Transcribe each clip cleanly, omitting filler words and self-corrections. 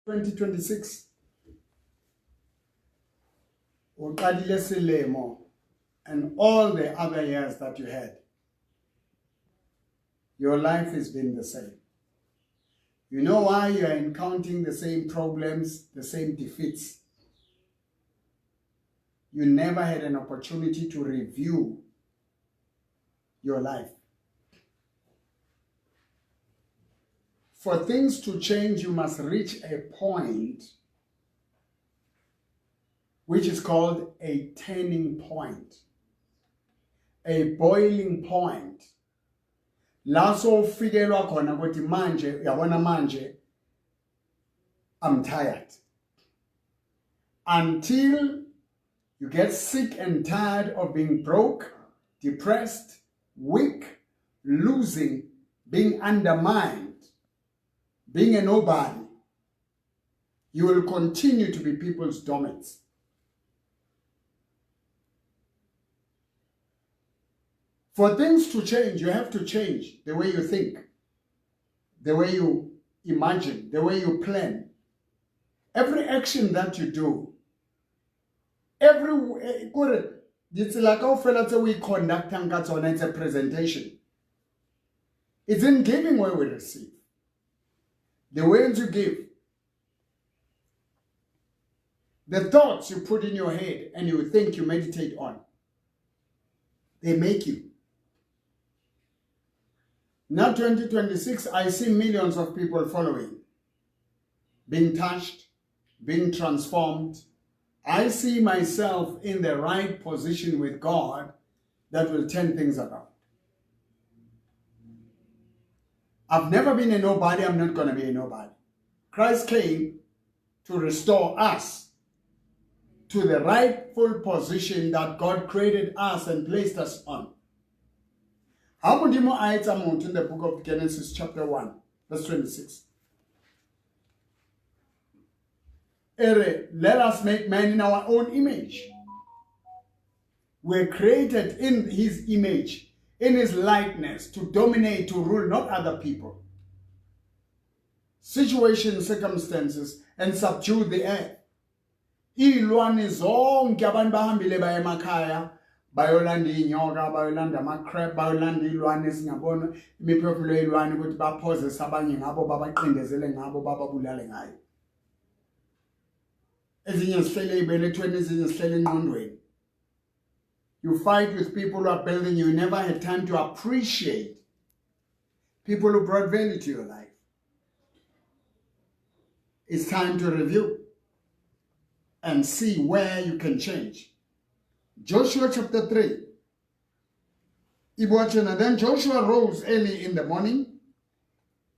2026 uqalile silemo and all the other years that you had, your life has been the same. You know why you are encountering the same problems, the same defeats? You never had an opportunity to review your life. For things to change, you must reach a point which is called a turning point, a boiling point. La sofikelwa khona ukuthi manje uyabona manje I'm tired. Until you get sick and tired of being broke, depressed, weak, losing, being undermined, being a nobody, you will continue to be people's domains. For things to change, you have to change the way you think, the way you imagine, the way you plan. Every action that you do, it's like how fellas we conduct and it's a presentation. It's in giving where we receive. The words you give, the thoughts you put in your head and you think you meditate on, they make you. Now 2026, I see millions of people following, being touched, being transformed. I see myself in the right position with God that will turn things around. I've never been a nobody, I'm not going to be a nobody. Christ came to restore us to the rightful position that God created us and placed us on. How would you know in the book of Genesis chapter 1, verse 26? Let us make man in our own image. We're created in his image, in his likeness, to dominate, to rule, not other people. Situations, circumstances, and subdue the earth. Ilwane zonke abantu bahambile baye emakhaya bayolanda inyoka, bayolanda ama-crab, bayolanda ilwane singabona imiphefumulo yilwane ukuthi baphozise abanye ngabo, babaqindezele ngabo, bababulale ngayo. Ezinye zihlele ibelethweni, ezinye zihlele engqondweni. You fight with people who are building you. You never had time to appreciate people who brought value to your life. It's time to review and see where you can change. Joshua chapter 3. And then Joshua rose early in the morning,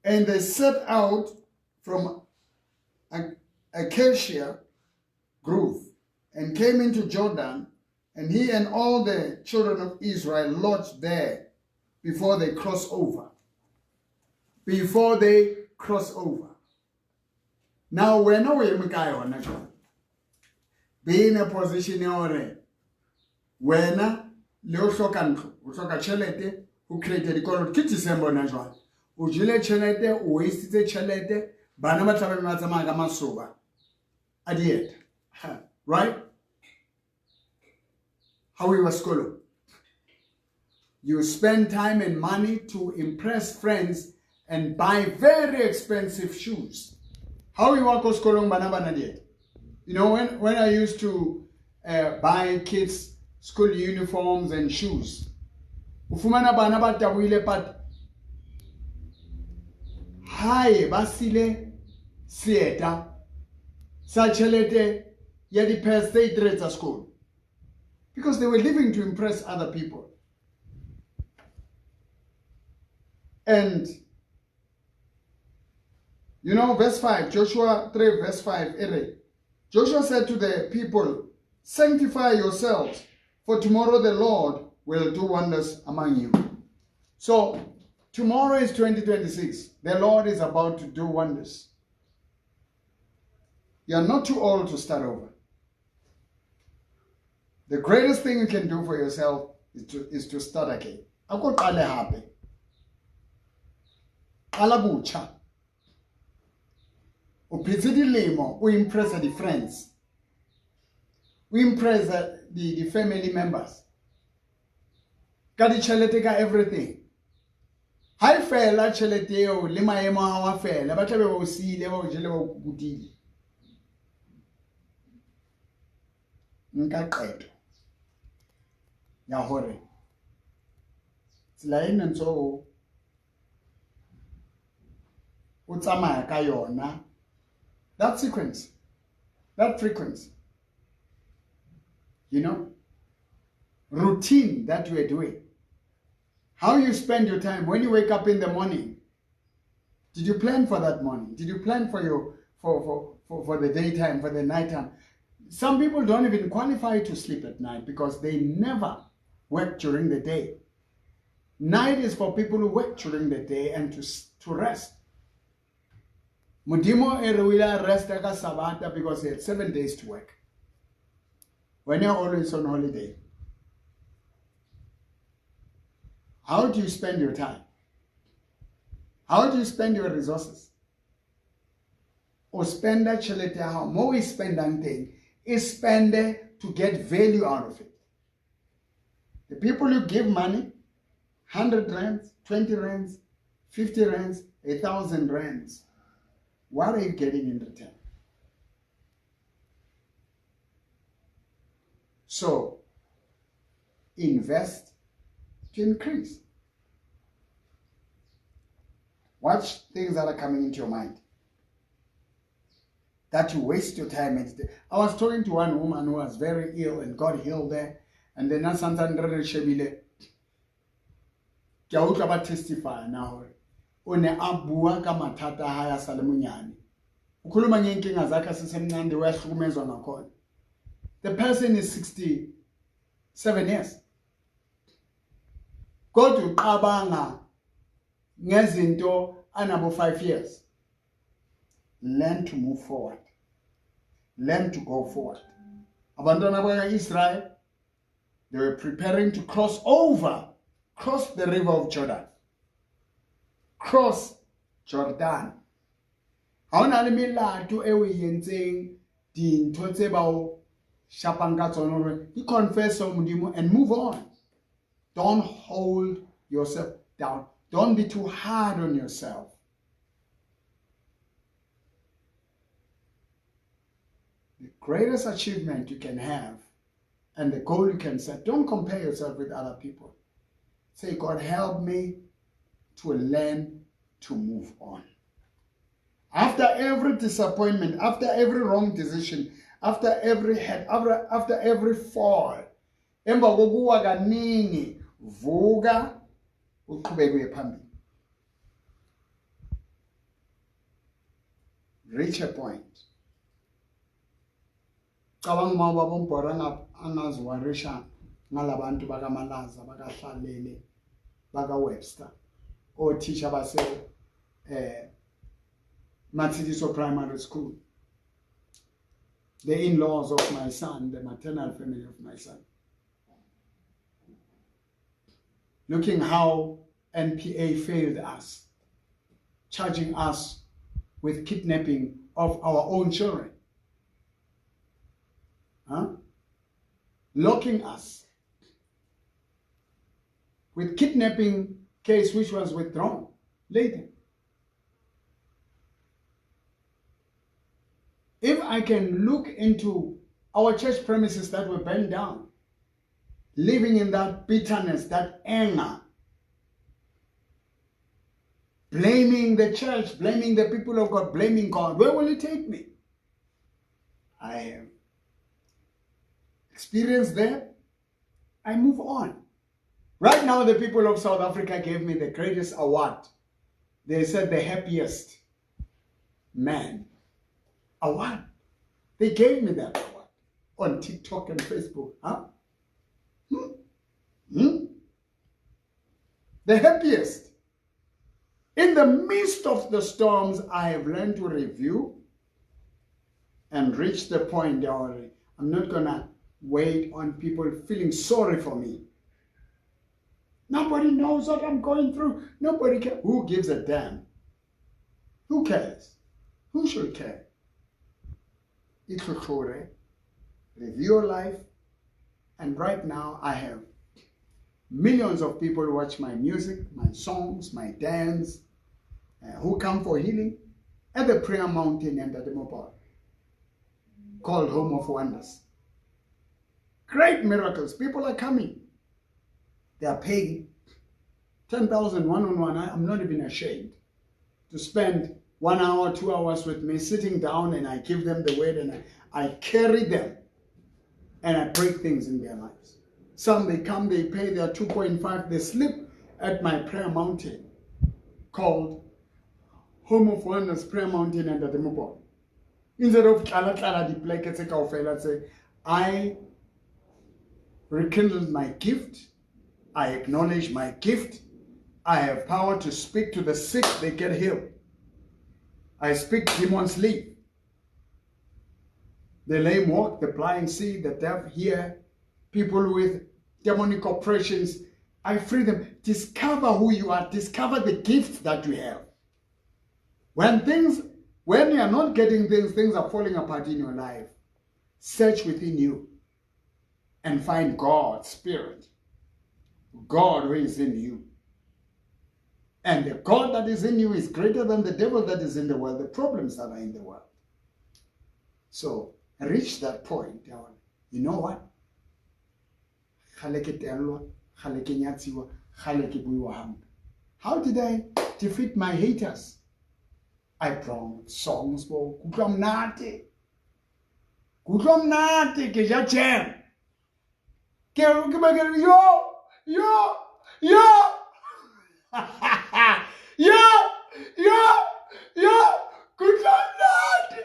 and they set out from Acacia Grove and came into Jordan, and he and all the children of Israel lodged there before they cross over. Before they cross over. Now we're nowhere be in a position when Leo Shokan, Usoka Chelete, who created the color Kitty Sembo Najwan, Ujile Chelete, Uistite Chelete, Banama Mazamaga Masuba. Adiet. Right? How we were school. You spend time and money to impress friends and buy very expensive shoes. How we walk school banana diet. You know, when I used to buy kids school uniforms and shoes, ufumana bana batawile but haye basile sieta sachelete yadi past state rates at school because they were living to impress other people. And you know, verse 5, Joshua 3, verse 5, Joshua said to the people, sanctify yourselves, for tomorrow the Lord will do wonders among you. So, tomorrow is 2026. The Lord is about to do wonders. You are not too old to start over. The greatest thing you can do for yourself is to start again. Akuqale happy. Alabucha. uphitse dilemo o impress the friends, o impress the family members ka ditšhelete ka everything. Ha e fela tšhelete eo le maemo a wa fela ba tla be ba o siile ba o jele ba o kukutile. Nka qeto ya hore tsela e ntso o tsamaya ka yona, that sequence, that frequency, you know, routine that you are doing, how you spend your time when you wake up in the morning. Did you plan for that morning? Did you plan for your for the daytime, for the nighttime? Some people don't even qualify to sleep at night because they never work during the day. Night is for people who work during the day and to rest. Modimo Eruila rest ka Sabata because he had 7 days to work. When you're always on holiday, how do you spend your time? How do you spend your resources? Or spend that chelete how more we spend on thing is spend to get value out of it. The people who give money, 100 rands, 20 rands, 50 rands, 1,000 rands, what are you getting in return? So, invest to increase. Watch things that are coming into your mind that you waste your time. I was talking to one woman who was very ill and God healed her, and then Santandre Shebile Kya testify now. One abua ka mathata ha ya salemunyane. Ukhuluma ngenkinga zakhe sisemnandi wayahlukumezwa ngakhona. The person is 67 years. Kodwa uqabanga ngezinto anabo 5 years. Learn to move forward. Learn to go forward. Abantwana baka-Israel, they were preparing to cross the river of Jordan. Cross Jordan. Ha ona le melato e o yentseng dintho tse ba o shapang ka tsona hore you confess ho Modimo and move on. Don't hold yourself down. Don't be too hard on yourself. The greatest achievement you can have and the goal you can set, don't compare yourself with other people. Say, God, help me to learn to move on. After every disappointment, after every wrong decision, after every fall, emva kokuwa kaningi, vuka uqhubeke phambili. Reach a point. Cabanga mawubaba umbhora angaziwarisha ngalabantu bakaMalaza, bakaHlalele, bakaWebster, othisha base Matshidiso Primary School, the in-laws of my son, the maternal family of my son. Looking how NPA failed us, charging us with kidnapping of our own children. Locking us with kidnapping case which was withdrawn later. If I can look into our church premises that were burned down, living in that bitterness, that anger, blaming the church, blaming the people of God, blaming God, where will it take me? I have experienced that. I move on. Right now, the people of South Africa gave me the greatest award. They said the happiest man award. They gave me that award on TikTok and Facebook. The happiest. In the midst of the storms, I have learned to review and reach the point where I'm not going to wait on people feeling sorry for me. Nobody knows what I'm going through. Nobody cares. Who gives a damn? Who cares? Who should care? Review your life. And right now I have millions of people who watch my music, my songs, my dance, who come for healing at the prayer mountain and at the mobile called Home of Wonders. Great miracles. People are coming. They are paying 10,000 one-on-one. I'm not even ashamed to spend 1 hour, 2 hours with me, sitting down, and I give them the word and I carry them and I break things in their lives. Some, they come, they pay their 2.5, they sleep at my prayer mountain called Home of Wonders Prayer Mountain and at the mobile. Instead of the blankets, say, I rekindled my gift. I acknowledge my gift. I have power to speak to the sick, they get healed. I speak, demons leave. The lame walk, the blind see, the deaf hear, people with demonic oppressions, I free them. Discover who you are. Discover the gifts that you have. When you are not getting things are falling apart in your life, search within you and find God's Spirit. God who is in you. And the God that is in you is greater than the devil that is in the world, the problems that are in the world. So, reach that point. You know what? How did I defeat my haters? I brought songs for Kukamnati. Kukamnati, Kijachem. Yo! Kukamnati!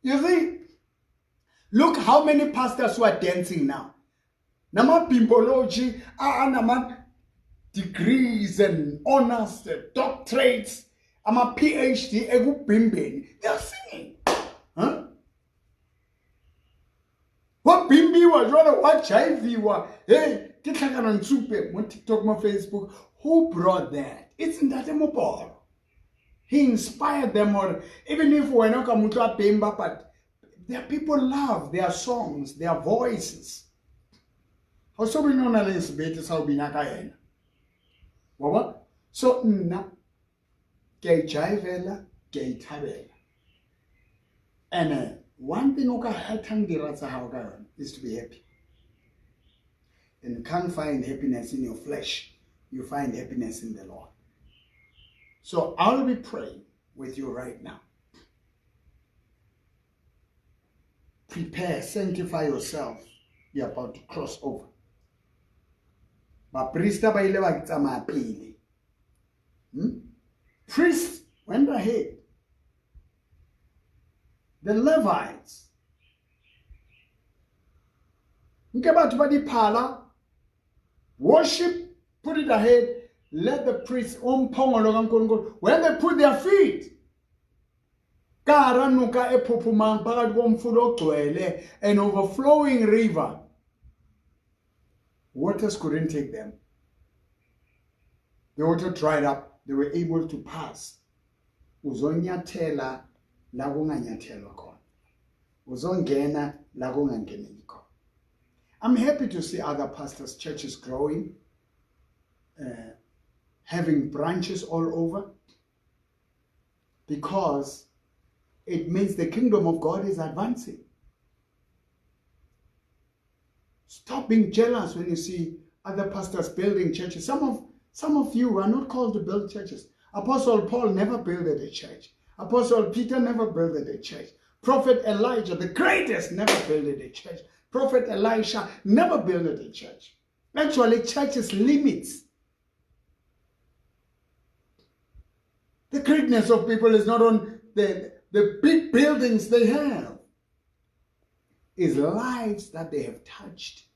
You see? Look how many pastors who are dancing now. Nama pimbology, nama degrees and honors, doctorates, ama PhD, egu bimbeni. They are singing. Huh? What bimbi was rather what HIV was. Hey, kitlaka on super, on TikTok, on Facebook. Who brought that? It's in that mobile. He inspired them, or even if we're not going to bimba, but their people love their songs, their voices. So we know that it's better so be na kayena. Wawa? So nna ke jaivela ke thabela. And one thing oka hathang dira tsa hao ka yona is to be happy. And you can't find happiness in your flesh. You find happiness in the Lord. So I'll be praying with you right now. Prepare, sanctify yourself. You're about to cross over. But priest Priests went ahead. The Levites. Worship, put it ahead. Let the priests when they put their feet and overflowing river, waters couldn't take them. The water dried up. They were able to pass. Uzonyathela la kunganyathelwa khona. Uzongena la kungangeneki khona. I'm happy to see other pastors' churches growing, having branches all over, because it means the kingdom of God is advancing. Stop being jealous when you see other pastors building churches. Some of you are not called to build churches. Apostle Paul never built a church. Apostle Peter never built a church. Prophet Elijah, the greatest, never built a church. Prophet Elisha never built a church. Actually, churches limits. The greatness of people is not on the big buildings they have. It's lives that they have touched.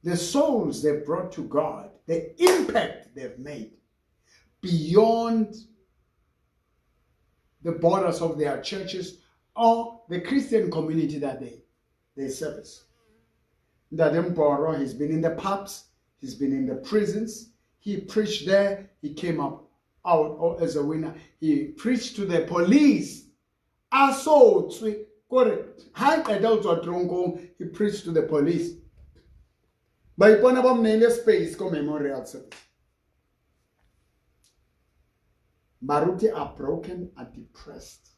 The souls they've brought to God, the impact they've made beyond the borders of their churches or the Christian community that they service. Dadem Boro, he's been in the pubs, he's been in the prisons, he preached there, he came up out or as a winner. He preached to the police. He preached to the police. By Ponabam space go memorial service. Baruti are broken and depressed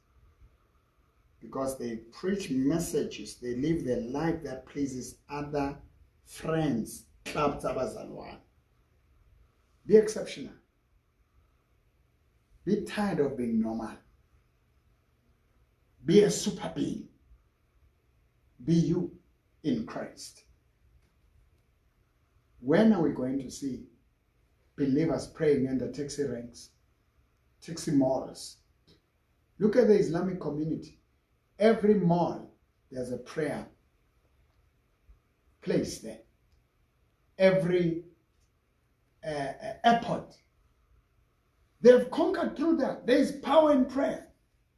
because they preach messages, they live their life that pleases other friends. Be exceptional. Be tired of being normal. Be a super being. Be you in Christ. When are we going to see believers praying in the taxi ranks, taxi malls? Look at the Islamic community. Every mall, there's a prayer place there. Every airport. They have conquered through that. There is power in prayer.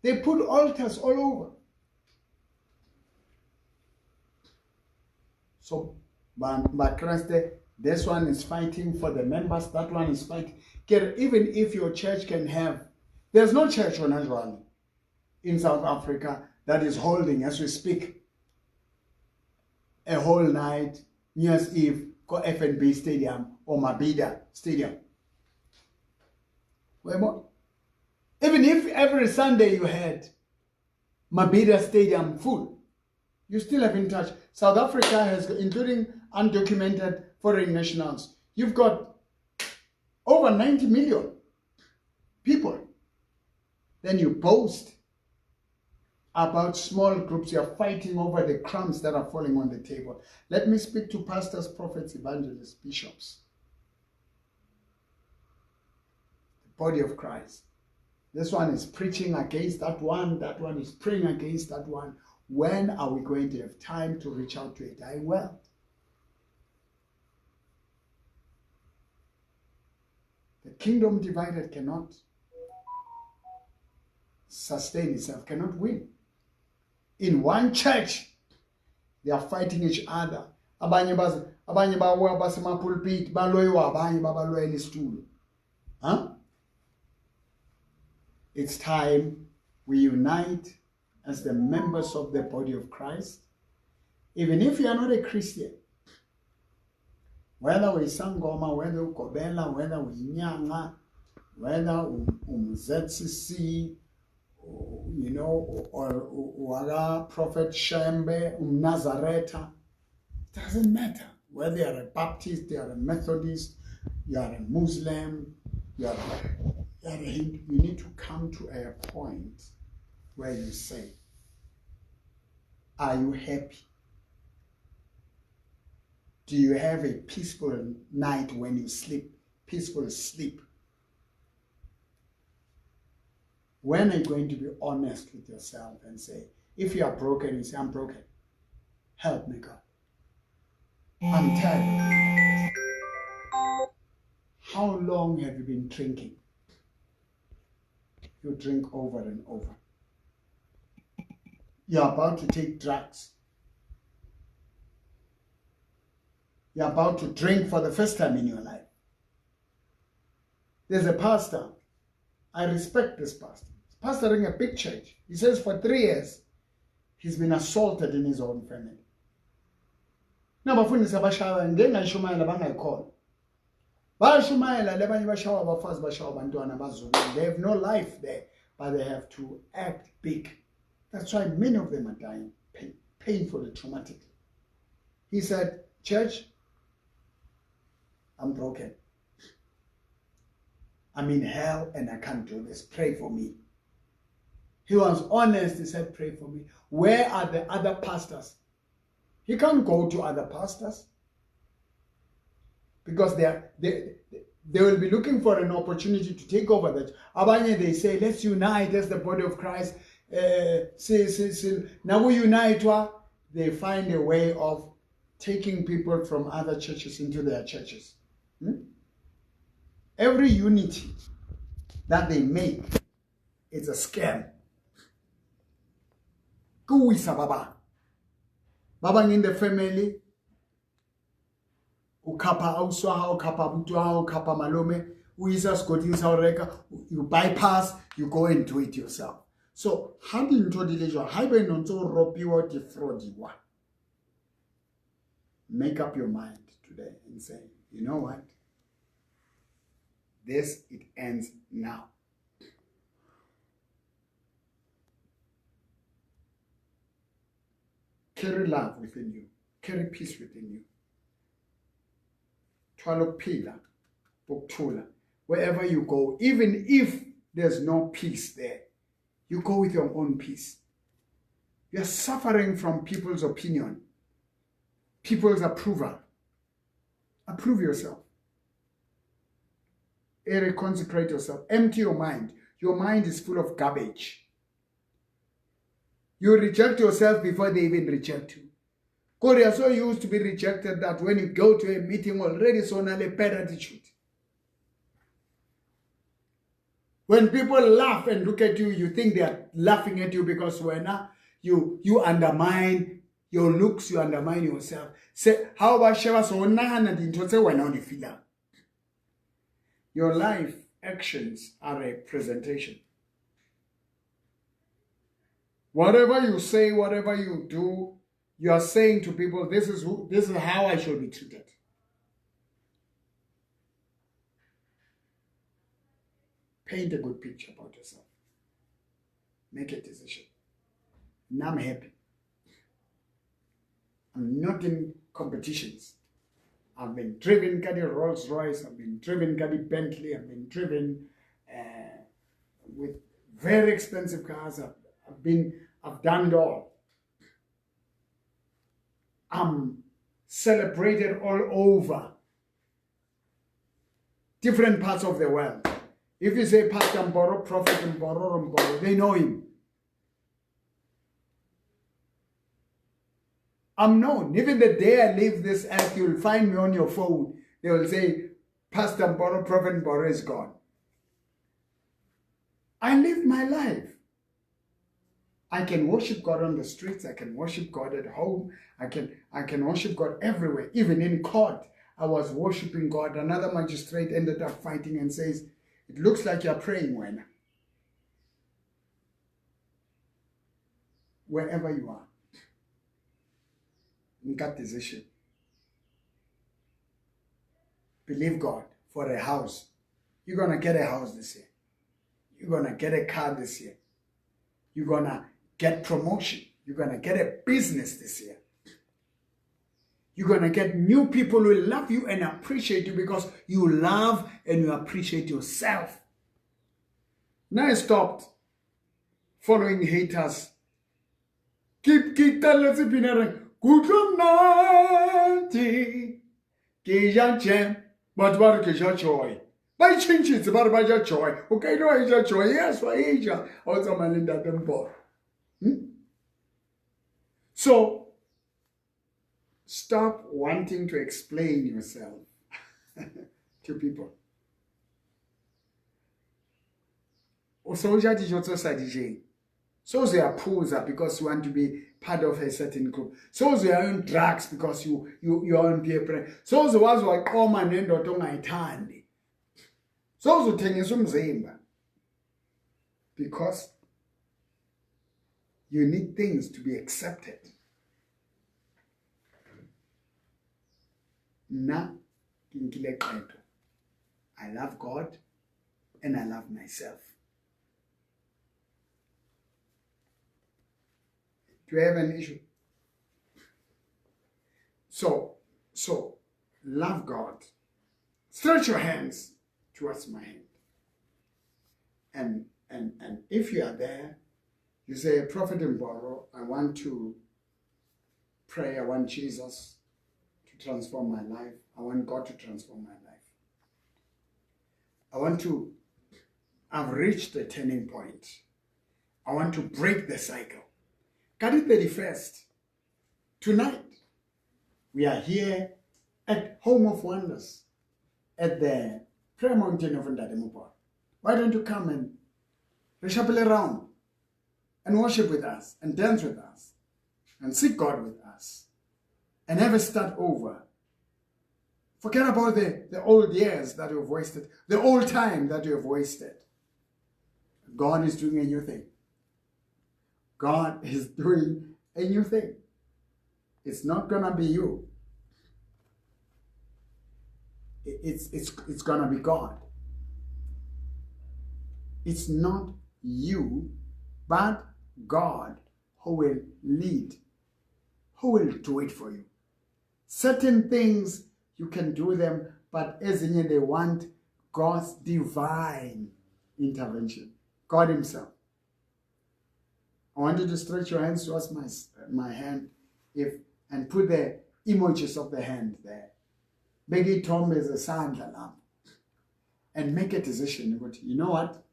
They put altars all over. So, but Christ, this one is fighting for the members, that one is fighting. Even if your church can have, there's no church in South Africa that is holding, as we speak, a whole night, New Year's Eve, go FNB Stadium or Mabhida Stadium. Even if every Sunday you had Mabhida Stadium full, you still have in touch. South Africa has, including undocumented foreign nationals, you've got over 90 million people. Then you boast about small groups. You're fighting over the crumbs that are falling on the table. Let me speak to pastors, prophets, evangelists, bishops. The body of Christ. This one is preaching against that one is praying against that one. When are we going to have time to reach out to a dying world? The kingdom divided cannot sustain itself, cannot win. In one church, they are fighting each other. Abanye bawa basema pulpit baloywa abanye babaloyela isitulo. It's time we unite as the members of the body of Christ. Even if you are not a Christian, whether we sangoma, whether we kobela, whether we nyanga, whether ZCC, or Wala Prophet Shembe, Nazareta, it doesn't matter. Whether you are a Baptist, you are a Methodist, you are a Muslim, you are a Hindu, you need to come to a point where you say, are you happy? Do you have a peaceful night when you sleep? Peaceful sleep? When are you going to be honest with yourself and say, if you are broken, you say, I'm broken. Help me, God. I'm tired of being like this. How long have you been drinking? You drink over and over. You're about to take drugs. You're about to drink for the first time in your life. There's a pastor. I respect this pastor. He's pastoring a big church. He says for 3 years, he's been assaulted in his own family. Now, bafundisa bashawa ngengashumayela bangayikhona. Bashumayela lebanye bashawa abafazi bashawa abantwana abazukulu. They have no life there, but they have to act big. That's why many of them are dying painfully, traumatically. He said, church, I'm broken. I'm in hell and I can't do this. Pray for me. He was honest. He said, pray for me. Where are the other pastors? He can't go to other pastors because they will be looking for an opportunity to take over that. Abanye, they say, let's unite as the body of Christ. Now we unite. They find a way of taking people from other churches into their churches. Every unity that they make is a scam. Kuwisa baba. Baba in the family. Ukapa auswa, ukapa mtu, ukapa malome. you bypass, you go and do it yourself. So, how do you make up your mind today and say, you know what? This, it ends now. Carry love within you. Carry peace within you. Wherever you go, even if there's no peace there, you go with your own peace. You're suffering from people's opinion, people's approval. Approve yourself. Consecrate yourself. Empty your mind. Your mind is full of garbage. You reject yourself before they even reject you. God, you are so used to be rejected that when you go to a meeting already so now a bad attitude. When people laugh and look at you, you think they are laughing at you because when you undermine your looks, you undermine yourself. Say, how about Sheva? So your life actions are a presentation. Whatever you say, whatever you do, you are saying to people, this is how I shall be treated. Paint a good picture about yourself. Make a decision. Now I'm happy. I'm not in competitions. I've been driven Caddy Rolls Royce, I've been driven Caddy Bentley, I've been driven with very expensive cars. I've done it all. I'm celebrated all over different parts of the world. If you say Pastor Mboro, Prophet Mboro, they know him. I'm known. Even the day I leave this earth, you'll find me on your phone. They will say, Pastor Mboro, Prophet Mboro is gone. I live my life. I can worship God on the streets. I can worship God at home. I can worship God everywhere. Even in court, I was worshiping God. Another magistrate ended up fighting and says, it looks like you're praying, Wena. Wherever you are. Make that decision. Believe God for a house. You're going to get a house this year. You're going to get a car this year. You're going to get promotion. You're going to get a business this year. You're going to get new people who will love you and appreciate you because you love and you appreciate yourself. Now I stopped following haters. Keep telling us, good night. But what is your joy? By changing it's about your joy. Okay, no, is your joy. Yes, why is your also Melinda Temple. So stop wanting to explain yourself to people. So they are pools because you want to be part of a certain group. So they are on drugs because you are on peer pressure. So the ones who are common and don't itandi. So the thing is because you need things to be accepted. I love God and I love myself. Do you have an issue? So love God. Stretch your hands towards my hand. And if you are there, you say, Prophet Mboro, I want to pray. I want Jesus to transform my life. I want God to transform my life. I've reached a turning point. I want to break the cycle. Kadi 31st, tonight, we are here at Home of Wonders, at the Prayer Mountain of Ndademupo. Why don't you come and reshuffle around and worship with us and dance with us and seek God with us and have a start over Forget about the old years that you've wasted, the old time that you have wasted. God is doing a new thing. God is doing a new thing. It's not going to be you. It's going to be God. It's not you, but God who will lead, who will do it for you. Certain things, you can do them, but as in they want God's divine intervention. God himself. I want you to stretch your hands towards my hand and put the emojis of the hand there. Make it Tom as a sandla and make a decision. You know what?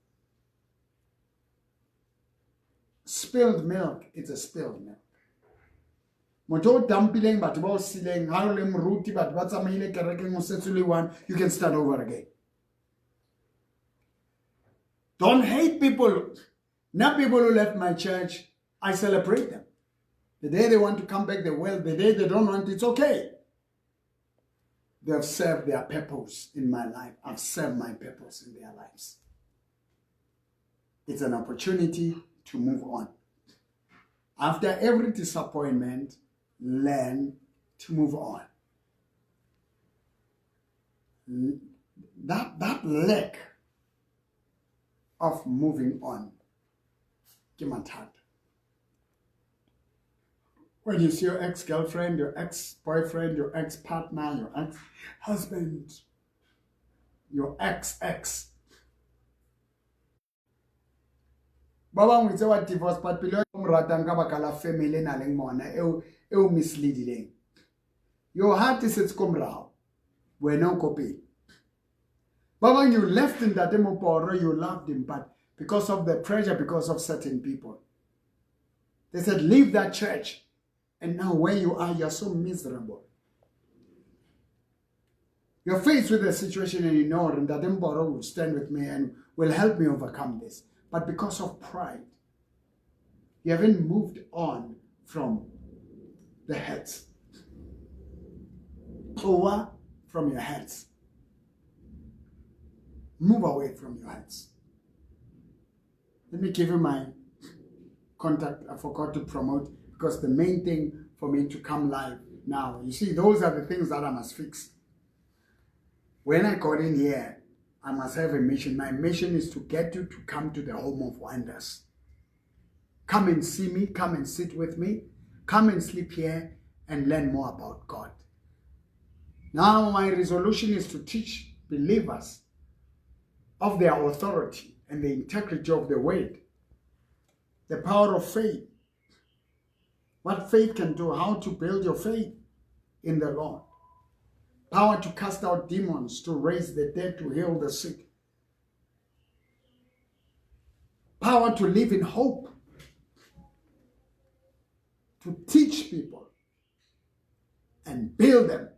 Spilled milk, it's a spilled milk. You can start over again. Don't hate people. Not people who left my church. I celebrate them. The day they want to come back, they will. The day they don't want, it's okay. They have served their purpose in my life. I've served my purpose in their lives. It's an opportunity to move on. After every disappointment, learn to move on. That lack of moving on, when you see your ex-girlfriend, your ex-boyfriend, your ex-partner, your ex-husband, your ex. Baba ngitse wa divorce but pele o mratang ka baka la family na leng mona e o misleadileng. Your heart is its komrao. Wena o kopeng. Baba, you left in that demoporo, you loved him, but because of the pressure, because of certain people, they said, leave that church. And now where you are, you're so miserable. You're faced with a situation and you know, and that demoporo will stand with me and will help me overcome this. But because of pride, you haven't moved on from the heads. Over from your heads. Move away from your heads. Let me give you my contact. I forgot to promote because the main thing for me to come live now, you see, those are the things that I must fix. When I got in here, I must have a mission. My mission is to get you to come to the home of wonders. Come and see me, come and sit with me, come and sleep here and learn more about God. Now my resolution is to teach believers of their authority and the integrity of the word, the power of faith, what faith can do, how to build your faith in the Lord, power to cast out demons, to raise the dead, to heal the sick, power to live in hope, to teach people and build them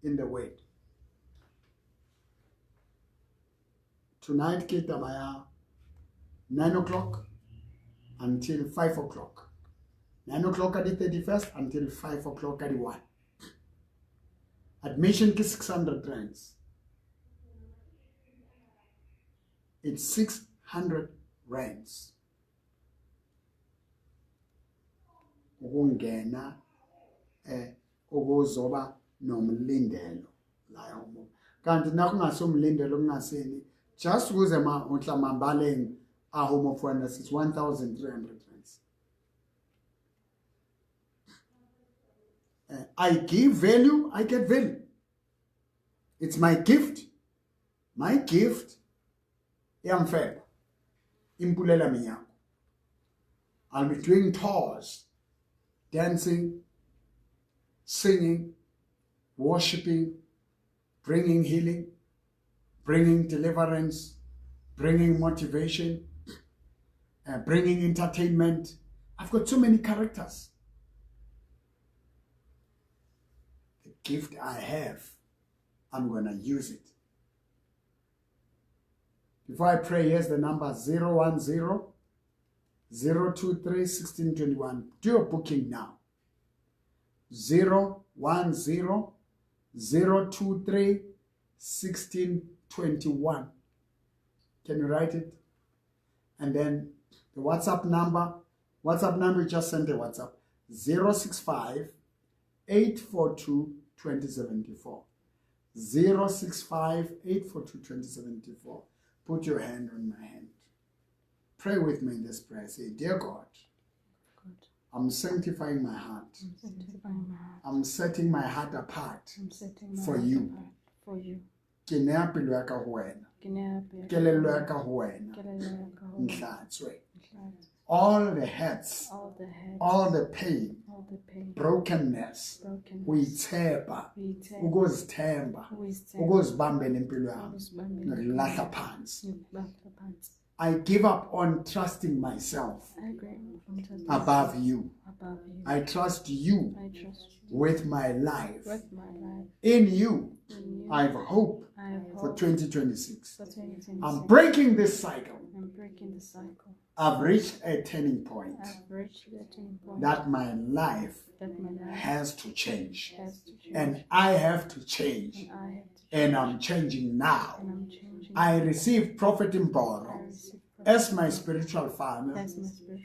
in the word. Tonight, Kitamaya, 9 o'clock until 5 o'clock. 9 o'clock at the 31st until 5 o'clock at the 1. Admission is 600 rands. It's 600 rands. Ukungena ukuzoba nomlindelo la yomo. Kanti nakungasomlindelo kungaseni just ukuze uhlamabaleng a home of wonders is 1,300 rands. I give value, I get value. It's my gift. My gift iyamfela. Impulela minyako. I'll be doing tours, dancing, singing, worshiping, bringing healing, bringing deliverance, bringing motivation, bringing entertainment. I've got so many characters. The gift I have, I'm going to use it. Before I pray, here's the number 010 023 1621. Do your booking now. 010 023 16 21. Can you write it? And then the WhatsApp number, you just send a WhatsApp, 065 842 2074. 065 842 2074. Put your hand on my hand. Pray with me in this prayer. Say, Dear God, I'm sanctifying my heart. I'm setting my heart apart for you. All the hurts, all the pain, brokenness, uyithemba, ukuzithemba, ukuzibambela impilo yami, nokulahla phansi. I give up on trusting myself above you. I trust you with my life. In you, I have hope for 2026. I'm breaking this cycle. I've reached a turning point that my life has to change. And I have to change. And I'm changing now. I receive Prophet Mboro as my spiritual father,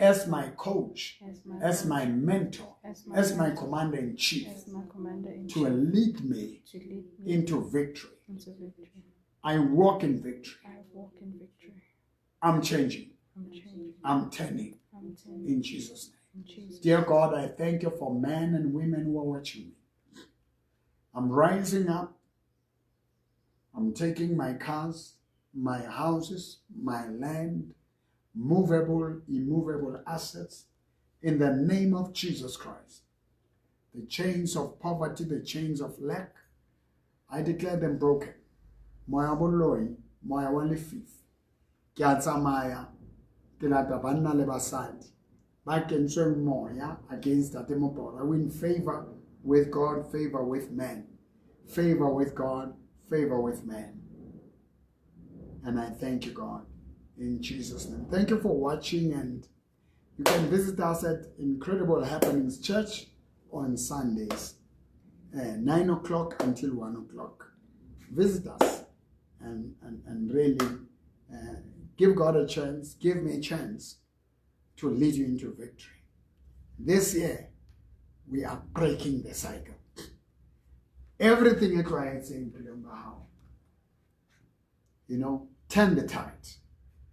as my coach, as my mentor, as my commander-in-chief, to lead me into victory. I walk in victory. I'm changing. I'm turning. In Jesus' name. Dear God, I thank you for men and women who are watching me. I'm rising up. I'm taking my cars, my houses, my land, movable, immovable assets, in the name of Jesus Christ. The chains of poverty, the chains of lack, I declare them broken. Moya boloi, moya walefif. Kiatsamaya, tilata banna le basadi. Bakentswe moya against that demopora. I win favor with God, favor with men. Favor with God, favor with men. And I thank you, God, in Jesus' name. Thank you for watching, and you can visit us at Incredible Happenings Church on Sundays, 9 o'clock until 1 o'clock. Visit us and really give God a chance, give me a chance to lead you into victory. This year, we are breaking the cycle. Everything it writes in how, turn the tide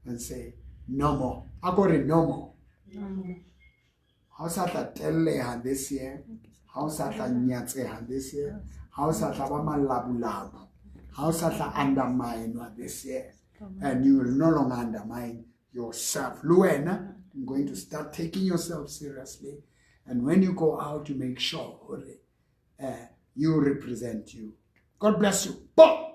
and say, no more. I got it, no more. How's that tell this year? How's that nyatse this year? How's that labu? How's that undermine this year? And you will no longer undermine yourself. Luena, I'm going to start taking yourself seriously. And when you go out, you make sure you represent you. God bless you. Boom!